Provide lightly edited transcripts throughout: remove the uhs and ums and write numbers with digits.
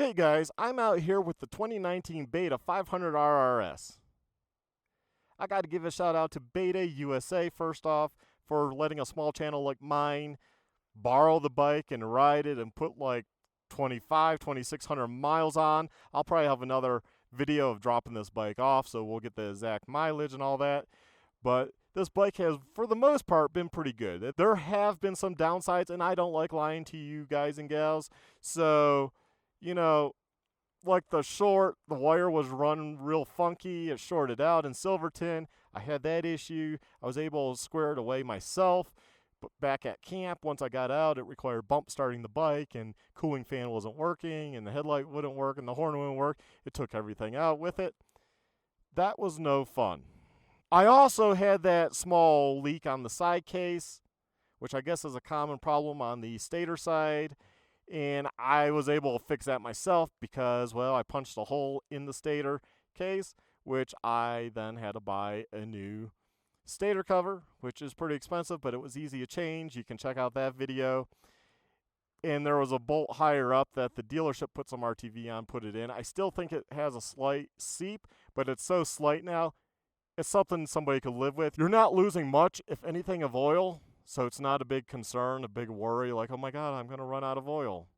Hey guys, I'm out here with the 2019 Beta 500 RRS. I got to give a shout out to Beta USA first off for letting a small channel like mine borrow the bike and ride it and put like 2,600 miles on. I'll probably have another video of dropping this bike off, so we'll get the exact mileage and all that. But this bike has, for the most part, been pretty good. There have been some downsides, and I don't like lying to you guys and gals. So, you know, like the wire was running real funky. It shorted out in Silverton. I had that issue. I was able to square it away myself. But back at camp, once I got out, it required bump starting the bike, and cooling fan wasn't working, and the headlight wouldn't work, and the horn wouldn't work. It took everything out with it. That was no fun. I also had that small leak on the side case, which I guess is a common problem on the stator side. And I was able to fix that myself because, well, I punched a hole in the stator case, which I then had to buy a new stator cover, which is pretty expensive, but it was easy to change. You can check out that video. And there was a bolt higher up that the dealership put some RTV on, put it in. I still think it has a slight seep, but it's so slight now, it's something somebody could live with. You're not losing much, if anything, of oil. So it's not a big concern, a big worry, like, oh my God, I'm going to run out of oil.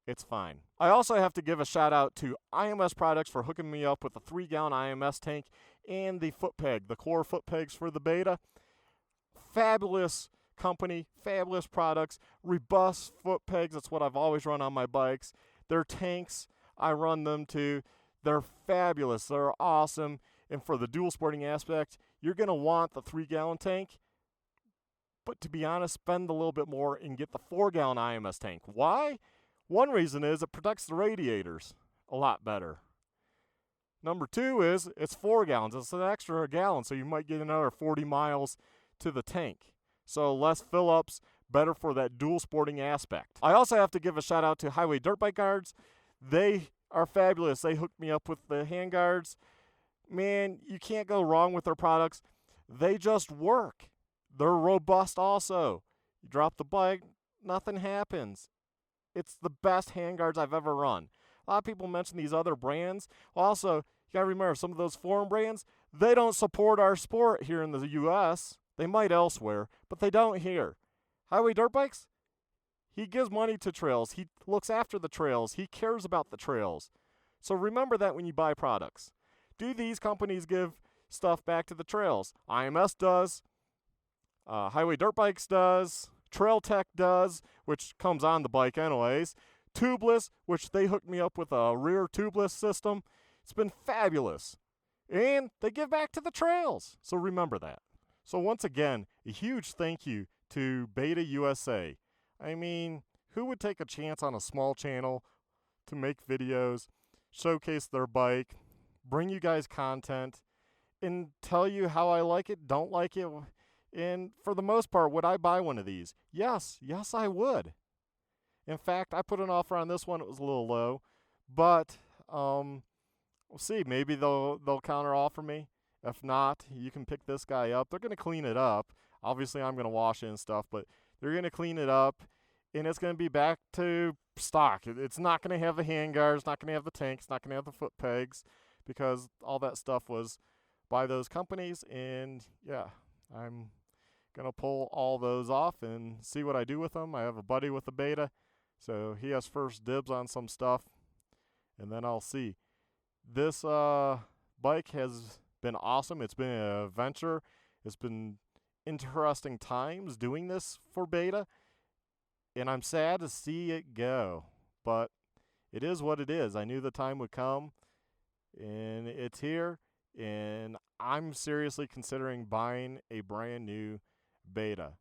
It's fine. I also have to give a shout out to IMS Products for hooking me up with a 3-gallon IMS tank and the Footpeg, the core Footpegs for the Beta. Fabulous company, fabulous products, robust Footpegs. That's what I've always run on my bikes. Their tanks, I run them too. They're fabulous. They're awesome. And for the dual sporting aspect, you're going to want the 3-gallon tank. But to be honest, spend a little bit more and get the 4-gallon IMS tank. Why? One reason is it protects the radiators a lot better. Number two is it's 4 gallons. It's an extra gallon, so you might get another 40 miles to the tank. So less fill-ups, better for that dual sporting aspect. I also have to give a shout out to Highway Dirt Bike Guards. They are fabulous. They hooked me up with the hand guards. Man, you can't go wrong with their products. They just work. They're robust also. You drop the bike, nothing happens. It's the best handguards I've ever run. A lot of people mention these other brands. Also, you got to remember, some of those foreign brands, they don't support our sport here in the U.S. They might elsewhere, but they don't here. Highway Dirt Bikes, he gives money to trails. He looks after the trails. He cares about the trails. So remember that when you buy products. Do these companies give stuff back to the trails? IMS does. Highway Dirt Bikes does, Trail Tech does, which comes on the bike anyways, Tubliss, which they hooked me up with a rear tubeless system. It's been fabulous. And they give back to the trails, so remember that. So once again, a huge thank you to Beta USA. I mean, who would take a chance on a small channel to make videos, showcase their bike, bring you guys content, and tell you how I like it, don't like it? And for the most part, would I buy one of these? Yes, I would. In fact, I put an offer on this one. It was a little low, but we'll see. Maybe they'll counter offer me. If not, you can pick this guy up. They're going to clean it up. Obviously, I'm going to wash it and stuff, but they're going to clean it up, and it's going to be back to stock. It's not going to have the handguards, it's not going to have the tank, it's not going to have the foot pegs, because all that stuff was by those companies, and yeah, I'm gonna pull all those off and see what I do with them. I have a buddy with the Beta, so he has first dibs on some stuff, and then I'll see. This bike has been awesome. It's been an adventure. It's been interesting times doing this for Beta, and I'm sad to see it go, but it is what it is. I knew the time would come, and it's here, and I'm seriously considering buying a brand new Beta.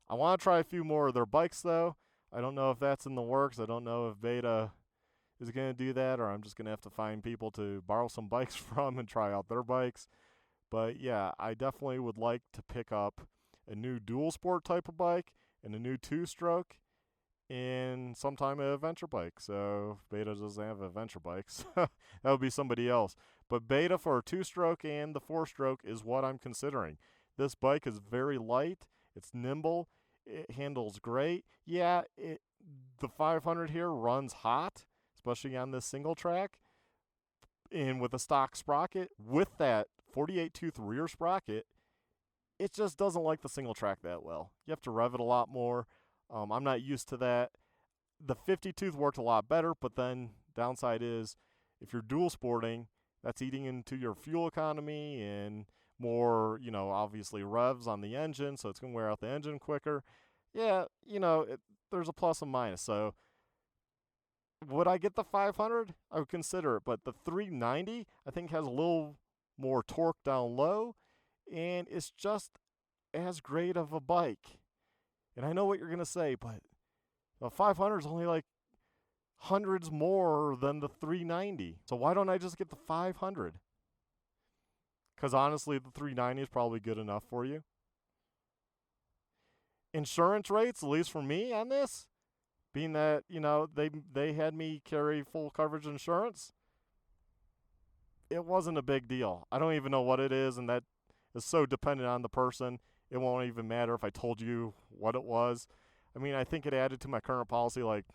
I want to try a few more of their bikes though. I don't know if that's in the works. I don't know if Beta is going to do that, or I'm just going to have to find people to borrow some bikes from and try out their bikes. But yeah, I definitely would like to pick up a new dual sport type of bike and a new 2-stroke and sometime an adventure bike. So if Beta doesn't have adventure bikes, that would be somebody else. But Beta for a 2-stroke and the 4-stroke is what I'm considering. This bike is very light. It's nimble. It handles great. Yeah, the 500 here runs hot, especially on this single track, and with a stock sprocket, with that 48 tooth rear sprocket, it just doesn't like the single track that well. You have to rev it a lot more. I'm not used to that. The 50 tooth worked a lot better, but then downside is if you're dual sporting, that's eating into your fuel economy and more, obviously revs on the engine, so it's going to wear out the engine quicker. Yeah, there's a plus and minus. So would I get the 500? I would consider it, but the 390 I think has a little more torque down low, and it's just as great of a bike. And I know what you're going to say, but the 500 is only like hundreds more than the 390. So why don't I just get the 500? Because honestly, the 390 is probably good enough for you. Insurance rates, at least for me on this, being that, they had me carry full coverage insurance, it wasn't a big deal. I don't even know what it is, and that is so dependent on the person. It won't even matter if I told you what it was. I mean, I think it added to my current policy like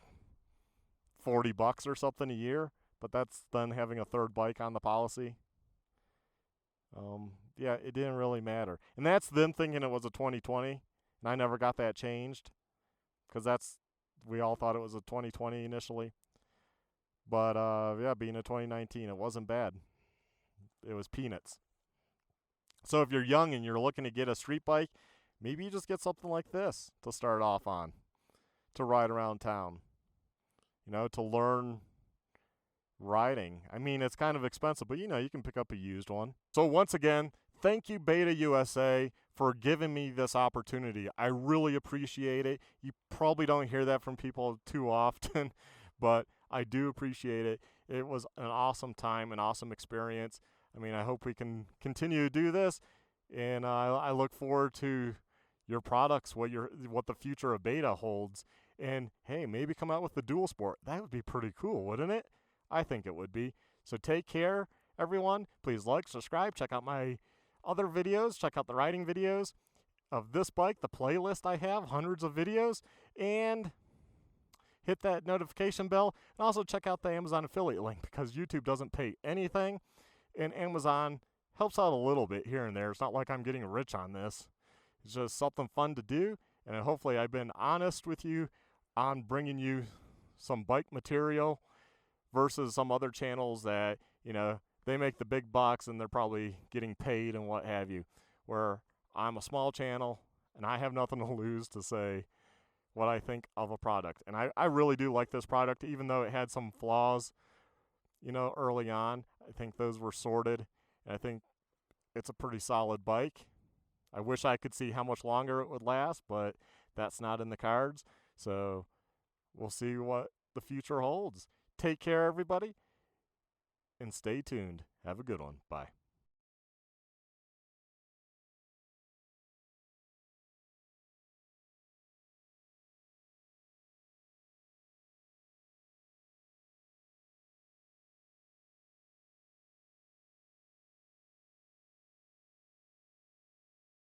$40 or something a year, but that's then having a third bike on the policy. Yeah, it didn't really matter. And that's them thinking it was a 2020, and I never got that changed because we all thought it was a 2020 initially. But yeah, being a 2019, it wasn't bad. It was peanuts. So if you're young and you're looking to get a street bike, maybe you just get something like this to start off on, to ride around town, to learn riding. I mean, it's kind of expensive, but you can pick up a used one. So once again, thank you, Beta USA, for giving me this opportunity. I really appreciate it. You probably don't hear that from people too often, but I do appreciate it. It was an awesome time, an awesome experience. I mean, I hope we can continue to do this, and I look forward to your products, what the future of Beta holds. And hey, maybe come out with the dual sport. That would be pretty cool, wouldn't it? I think it would be. So take care, everyone. Please like, subscribe, check out my other videos, check out the riding videos of this bike, the playlist I have, hundreds of videos, and hit that notification bell. And also check out the Amazon affiliate link because YouTube doesn't pay anything, and Amazon helps out a little bit here and there. It's not like I'm getting rich on this. It's just something fun to do, and hopefully I've been honest with you on bringing you some bike material versus some other channels that, they make the big bucks and they're probably getting paid and what have you, where I'm a small channel and I have nothing to lose to say what I think of a product. And I really do like this product, even though it had some flaws, early on. I think those were sorted, and I think it's a pretty solid bike. I wish I could see how much longer it would last, but that's not in the cards. So we'll see what the future holds. Take care, everybody, and stay tuned. Have a good one. Bye.